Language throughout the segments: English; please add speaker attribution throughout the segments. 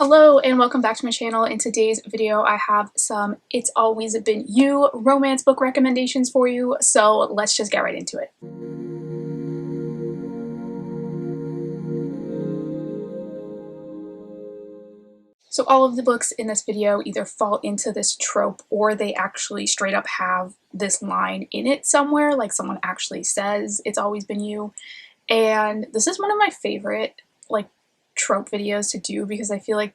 Speaker 1: Hello and welcome back to my channel. In today's video I have some It's Always Been You romance book recommendations for you, so let's just get right into it. So all of the books in this video either fall into this trope or they actually straight up have this line in it somewhere, like someone actually says It's Always Been You. And this is one of my favorite trope videos to do because I feel like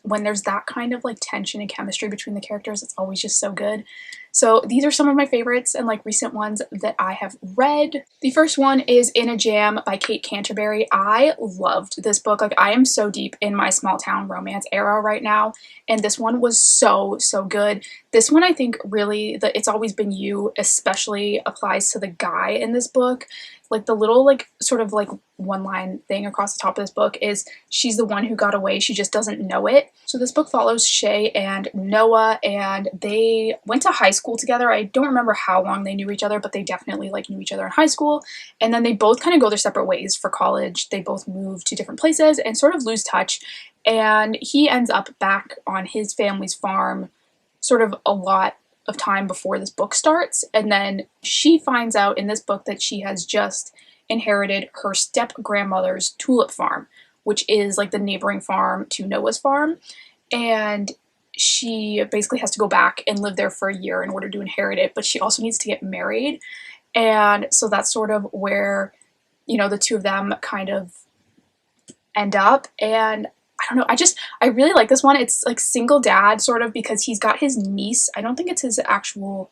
Speaker 1: when there's that kind of tension and chemistry between the characters, it's always just so good. So these are some of my favorites and recent ones that I have read. The first one is In a Jam by Canterberry. I loved this book. I am so deep in my small town romance era right now, and this one was so good. This one, I think, really, the It's Always Been You especially applies to the guy in this book. The little one line thing across the top of this book is she's the one who got away, she just doesn't know it. So this book follows Shay and Noah, and they went to high school together. I don't remember how long they knew each other, but they definitely knew each other in high school. And then they both kind of go their separate ways for college. They both move to different places and sort of lose touch. And he ends up back on his family's farm sort of a lot of time before this book starts, and then she finds out in this book that she has just inherited her step-grandmother's tulip farm, which is the neighboring farm to Noah's farm, and she basically has to go back and live there for a year in order to inherit it, but she also needs to get married. And so that's sort of where, the two of them kind of end up. And I don't know, I really like this one. It's single dad sort of because he's got his niece. I don't think it's his actual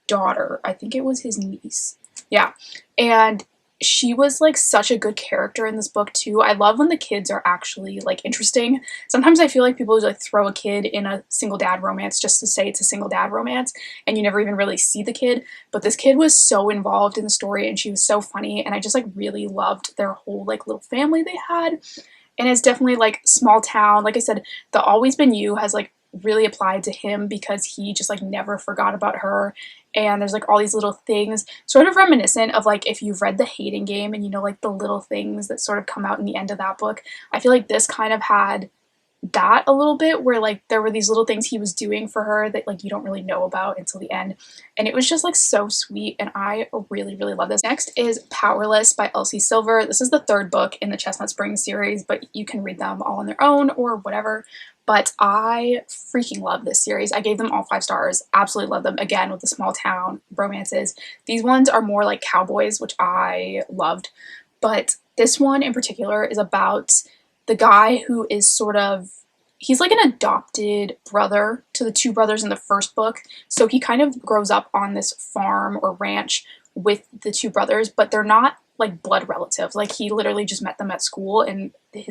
Speaker 1: daughter. I think it was his niece. Yeah. And she was such a good character in this book too. I love when the kids are actually interesting. Sometimes I feel like people throw a kid in a single dad romance just to say it's a single dad romance and you never even really see the kid. But this kid was so involved in the story and she was so funny, and I just really loved their whole little family they had. And it's definitely small town. Like I said, the Always Been You has really applied to him because he just never forgot about her. And there's all these little things sort of reminiscent of if you've read The Hating Game and the little things that sort of come out in the end of that book. I feel like this kind of had that a little bit, where there were these little things he was doing for her that you don't really know about until the end, and it was just so sweet, and I really love this. Next is Powerless by Elsie Silver. This is the third book in the Chestnut Springs series, but you can read them all on their own or whatever. But I freaking love this series. I gave them all 5 stars. Absolutely love them. Again, with the small town romances. These ones are more like cowboys, which I loved, but this one in particular is about the guy who is he's an adopted brother to the 2 brothers in the first book. So he kind of grows up on this farm or ranch with the 2 brothers, but they're not blood relatives. He literally just met them at school and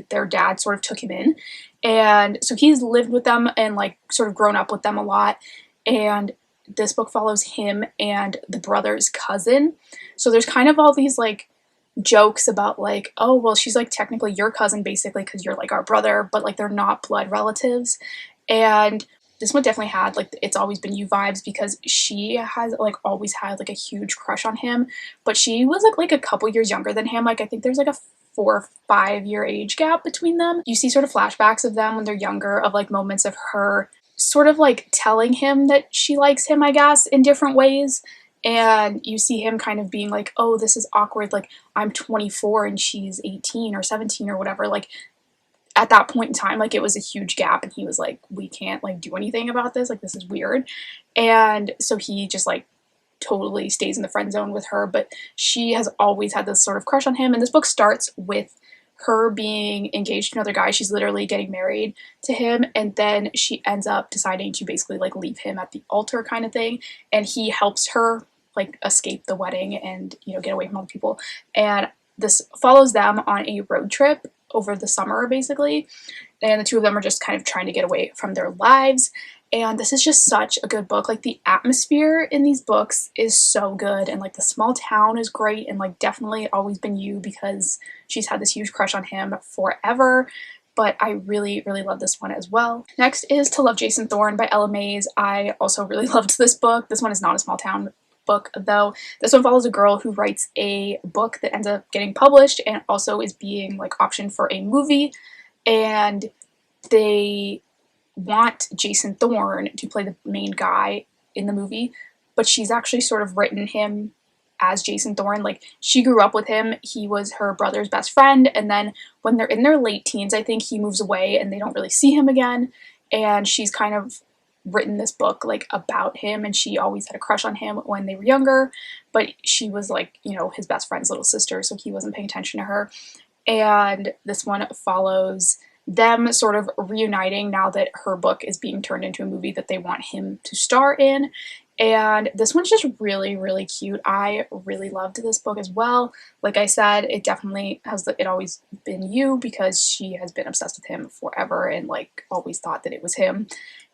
Speaker 1: their dad sort of took him in. And so he's lived with them and sort of grown up with them a lot. And this book follows him and the brother's cousin. So there's kind of all these jokes about oh, well, she's technically your cousin basically because you're our brother, but they're not blood relatives. And this one definitely had It's Always Been You vibes because she has always had a huge crush on him, but she was a couple years younger than him. I think there's a 4 or 5 year age gap between them. You see sort of flashbacks of them when they're younger, of moments of her sort of telling him that she likes him, I guess, in different ways. And you see him kind of being oh, this is awkward, I'm 24 and she's 18 or 17 or whatever. At that point in time, it was a huge gap, and he was we can't do anything about this, this is weird. And so he just totally stays in the friend zone with her, but she has always had this sort of crush on him. And this book starts with her being engaged to another guy. She's literally getting married to him, and then she ends up deciding to basically leave him at the altar kind of thing, and he helps her escape the wedding and get away from all the people. And this follows them on a road trip over the summer basically, and the 2 of them are just kind of trying to get away from their lives. And this is just such a good book. The atmosphere in these books is so good, and the small town is great, and definitely Always Been You because she's had this huge crush on him forever. But I really love this one as well. Next is To Love Jason Thorne by Ella Maise. I also really loved this book. This one is not a small town book though. This one follows a girl who writes a book that ends up getting published and also is being optioned for a movie. And they want Jason Thorne to play the main guy in the movie, but she's actually sort of written him as Jason Thorne. Like, she grew up with him, he was her brother's best friend, and then when they're in their late teens, I think, he moves away and they don't really see him again, and she's kind of written this book like about him, and she always had a crush on him when they were younger, but she was like, you know, his best friend's little sister, so he wasn't paying attention to her. And this one follows them sort of reuniting now that her book is being turned into a movie that they want him to star in. And this one's just really, really cute. I really loved this book as well. Like I said, it definitely has It Always Been You, because she has been obsessed with him forever and like always thought that it was him.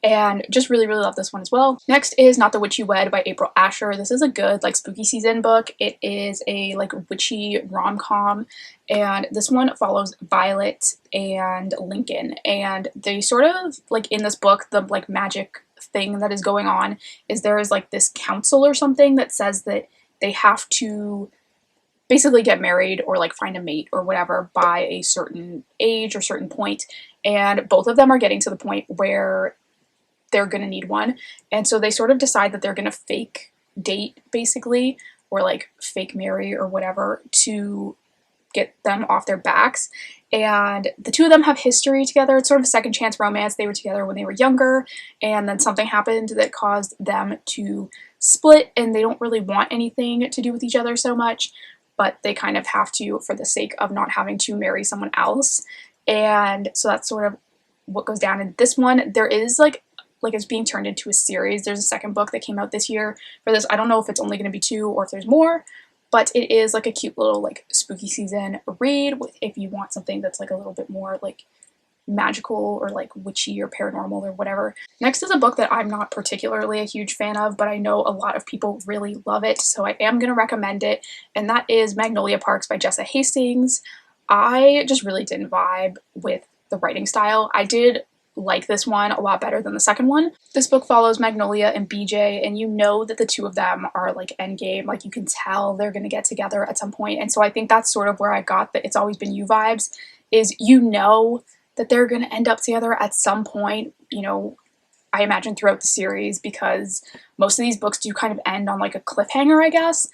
Speaker 1: And just really, really love this one as well. Next is Not the Witch You Wed by April Asher. This is a good like spooky season book. It is a like witchy rom-com, and this one follows Violet and Lincoln, and they sort of like, in this book, the like magic thing that is going on is there is like this council or something that says that they have to basically get married or like find a mate or whatever by a certain age or certain point, and both of them are getting to the point where they're gonna need one, and so they sort of decide that they're gonna fake date basically, or like fake marry or whatever, to get them off their backs. And the two of them have history together. It's sort of a second chance romance. They were together when they were younger, and then something happened that caused them to split, and they don't really want anything to do with each other so much, but they kind of have to for the sake of not having to marry someone else. And so that's sort of what goes down in this one. There is like it's being turned into a series. There's a second book that came out this year for this. I don't know if it's only going to be 2 or if there's more, but it is like a cute little like spooky season read if you want something that's like a little bit more like magical or like witchy or paranormal or whatever. Next is a book that I'm not particularly a huge fan of, but I know a lot of people really love it, so I am going to recommend it, and that is Magnolia Parks by Jessa Hastings. I just really didn't vibe with the writing style. I did like this one a lot better than the second one. This book follows Magnolia and BJ, and you know that the two of them are like endgame. Like, you can tell they're going to get together at some point, and so I think that's sort of where I got the It's Always Been You vibes, is you know that they're going to end up together at some point, you know, I imagine throughout the series, because most of these books do kind of end on like a cliffhanger, I guess,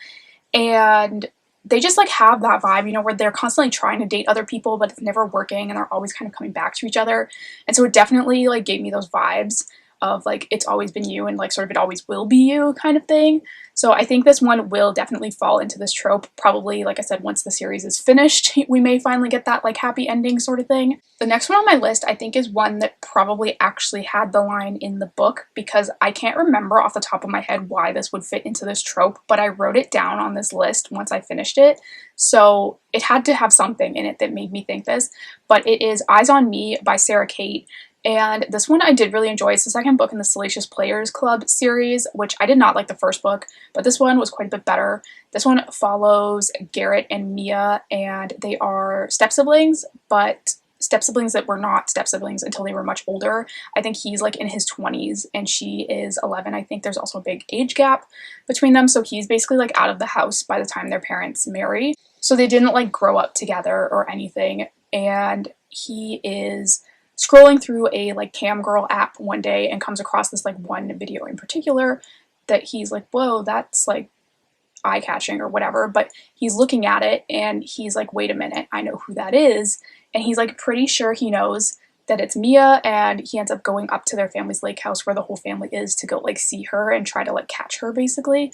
Speaker 1: and they just like have that vibe, you know, where they're constantly trying to date other people, but it's never working, and they're always kind of coming back to each other. And so it definitely like gave me those vibes of like It's Always Been You and like sort of It Always Will Be You kind of thing. So I think this one will definitely fall into this trope. Probably, like I said, once the series is finished, we may finally get that like happy ending sort of thing. The next one on my list, I think, is one that probably actually had the line in the book, because I can't remember off the top of my head why this would fit into this trope, but I wrote it down on this list once I finished it. So it had to have something in it that made me think this, but it is Eyes on Me by Sarah Kate. And this one I did really enjoy. It's the second book in the Salacious Players Club series, which I did not like the first book, but this one was quite a bit better. This one follows Garrett and Mia, and they are step-siblings, but step-siblings that were not step-siblings until they were much older. I think he's like in his 20s and she is 11. I think there's also a big age gap between them, so he's basically like out of the house by the time their parents marry. So they didn't like grow up together or anything, and he is scrolling through a like cam girl app one day and comes across this like one video in particular that he's like, whoa, that's like eye-catching or whatever, but he's looking at it and he's like, wait a minute, I know who that is. And he's like pretty sure he knows that it's Mia, and he ends up going up to their family's lake house where the whole family is to go like see her and try to like catch her basically.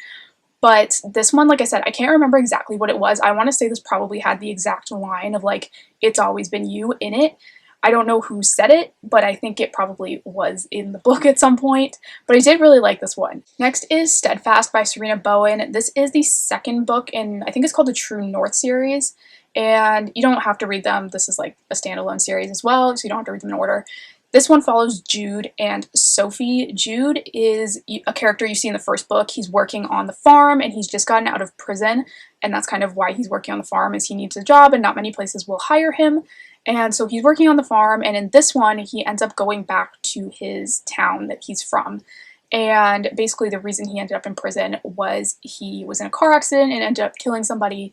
Speaker 1: But this one, like I said, I can't remember exactly what it was. I want to say this probably had the exact line of like It's Always Been You in it. I don't know who said it, but I think it probably was in the book at some point. But I did really like this one. Next is Steadfast by Sarina Bowen. This is the second book in, I think it's called the True North series. And you don't have to read them. This is like a standalone series as well, so you don't have to read them in order. This one follows Jude and Sophie. Jude is a character you see in the first book. He's working on the farm and he's just gotten out of prison. And that's kind of why he's working on the farm, is he needs a job and not many places will hire him. And so he's working on the farm, and in this one, he ends up going back to his town that he's from. And basically the reason he ended up in prison was he was in a car accident and ended up killing somebody.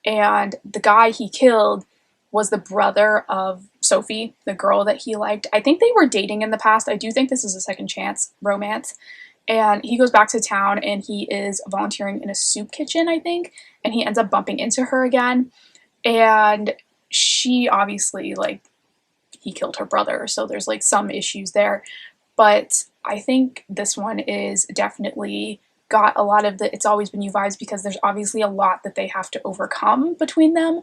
Speaker 1: And the guy he killed was the brother of Sophie, the girl that he liked. I think they were dating in the past. I do think this is a second chance romance. And he goes back to town and he is volunteering in a soup kitchen, I think, and he ends up bumping into her again. And she obviously, like, he killed her brother, so there's like some issues there. But I think this one is definitely got a lot of the It's Always Been You vibes, because there's obviously a lot that they have to overcome between them.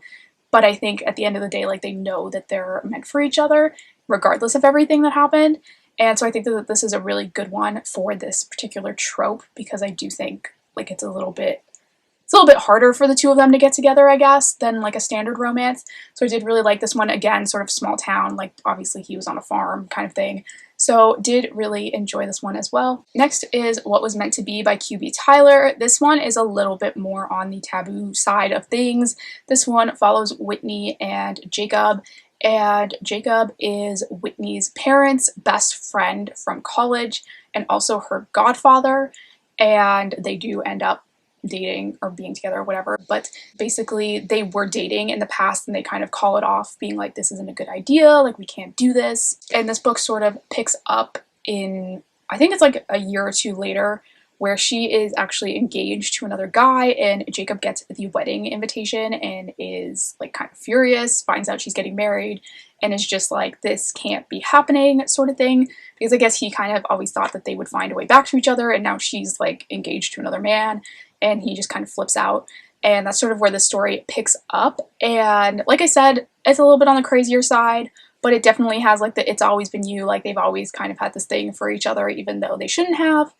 Speaker 1: But I think at the end of the day, like, they know that they're meant for each other, regardless of everything that happened. And so I think that this is a really good one for this particular trope, because I do think, like, it's a little bit harder for the two of them to get together, I guess, than like a standard romance. So I did really like this one. Again, sort of small town, like obviously he was on a farm kind of thing. So did really enjoy this one as well. Next is What Was Meant to Be by QB Tyler. This one is a little bit more on the taboo side of things. This one follows Whitney and Jacob. And Jacob is Whitney's parents' best friend from college and also her godfather. And they do end up dating or being together or whatever, but basically they were dating in the past and they kind of call it off, being like, this isn't a good idea, like, we can't do this. And this book sort of picks up in, I think it's like a year or two later, where she is actually engaged to another guy and Jacob gets the wedding invitation and is like kind of furious, finds out she's getting married and is just like, this can't be happening sort of thing, because I guess he kind of always thought that they would find a way back to each other, and now she's like engaged to another man and he just kind of flips out. And that's sort of where the story picks up. And like I said, it's a little bit on the crazier side, but it definitely has like the It's Always Been You, like they've always kind of had this thing for each other even though they shouldn't have.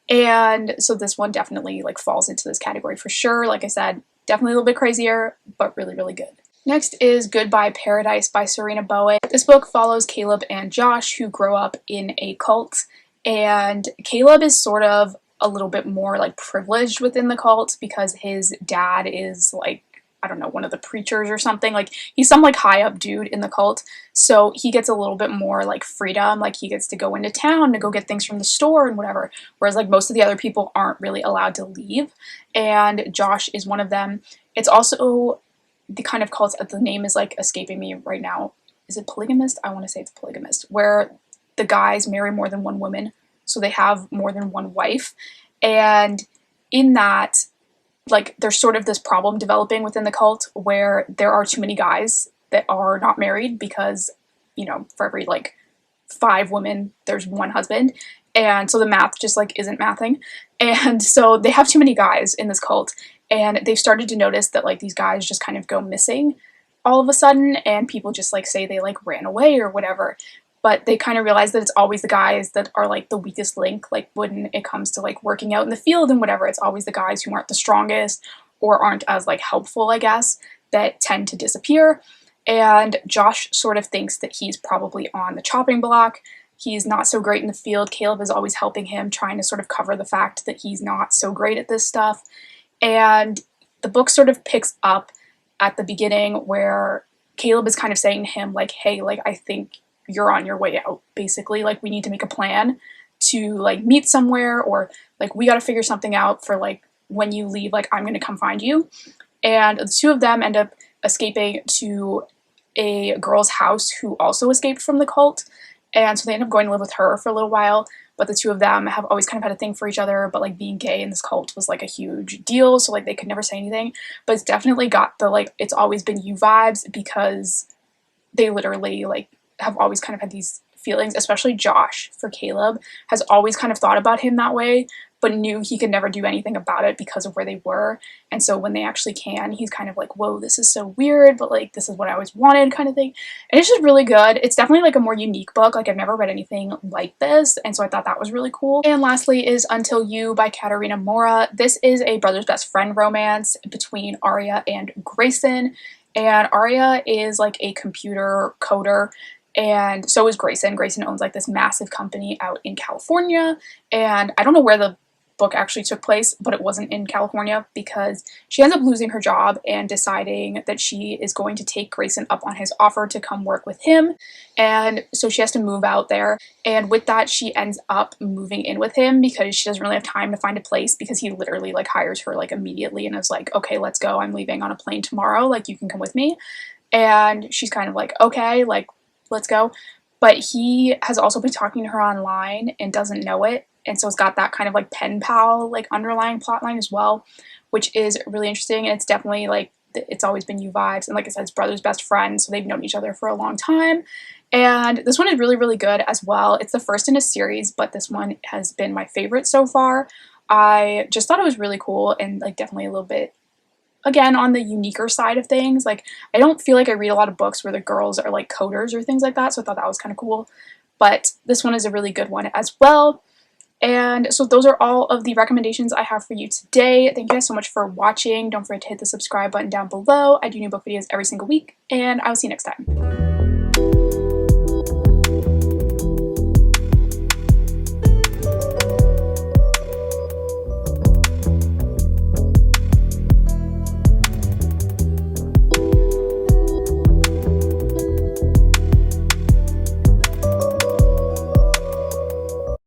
Speaker 1: And so this one definitely like falls into this category for sure. Like I said, definitely a little bit crazier, but really, really good. Next is Goodbye Paradise by Sarina Bowen. This book follows Caleb and Josh, who grow up in a cult, and Caleb is sort of a little bit more like privileged within the cult because his dad is like, I don't know, one of the preachers or something. Like, he's some like high up dude in the cult, so he gets a little bit more like freedom, like he gets to go into town to go get things from the store and whatever, whereas like most of the other people aren't really allowed to leave, and Josh is one of them. It's also the kind of cult, the name is like escaping me right now. Is it polygamist? I want to say it's polygamist, where the guys marry more than one woman, so they have more than one wife. And in that, like, there's sort of this problem developing within the cult where there are too many guys that are not married because, you know, for every like 5 women, there's one husband. And so the math just like isn't mathing. And so they have too many guys in this cult. And they've started to notice that like these guys just kind of go missing all of a sudden. And people just like say they like ran away or whatever. But they kind of realize that it's always the guys that are like the weakest link, like when it comes to like working out in the field and whatever. It's always the guys who aren't the strongest or aren't as like helpful, I guess, that tend to disappear. And Josh sort of thinks that he's probably on the chopping block. He's not so great in the field. Caleb is always helping him, trying to sort of cover the fact that he's not so great at this stuff. And the book sort of picks up at the beginning where Caleb is kind of saying to him like, hey, like, I think you're on your way out, basically. Like, we need to make a plan to like meet somewhere, or like we got to figure something out for like when you leave, like I'm going to come find you. And the two of them end up escaping to a girl's house who also escaped from the cult. And so they end up going to live with her for a little while. But the two of them have always kind of had a thing for each other, but like being gay in this cult was like a huge deal. So like they could never say anything, but it's definitely got the like It's Always Been You vibes, because they literally like have always kind of had these feelings, especially Josh for Caleb, has always kind of thought about him that way, but knew he could never do anything about it because of where they were. And so when they actually can, he's kind of like, whoa, this is so weird, but like this is what I always wanted kind of thing. And it's just really good. It's definitely like a more unique book. Like, I've never read anything like this, and so I thought that was really cool. And lastly is Until You by Catherina Maura. This is a brother's best friend romance between Aria and Grayson. And Aria is like a computer coder, and so is Grayson. Grayson owns like this massive company out in California, and I don't know where the book actually took place, but it wasn't in California, because she ends up losing her job and deciding that she is going to take Grayson up on his offer to come work with him. And so she has to move out there, and with that she ends up moving in with him because she doesn't really have time to find a place, because he literally like hires her like immediately and is like, okay, let's go, I'm leaving on a plane tomorrow, like you can come with me. And she's kind of like, okay, like let's go. But he has also been talking to her online and doesn't know it, and so it's got that kind of like pen pal like underlying plot line as well, which is really interesting. And it's definitely like It's Always Been You vibes, and like I said, it's brother's best friend, so they've known each other for a long time. And this one is really, really good as well. It's the first in a series, but this one has been my favorite so far. I just thought it was really cool and like definitely a little bit, again, on the uniquer side of things. Like, I don't feel like I read a lot of books where the girls are like coders or things like that, so I thought that was kind of cool. But this one is a really good one as well. And so those are all of the recommendations I have for you today. Thank you guys so much for watching. Don't forget to hit the subscribe button down below. I do new book videos every single week, and I will see you next time.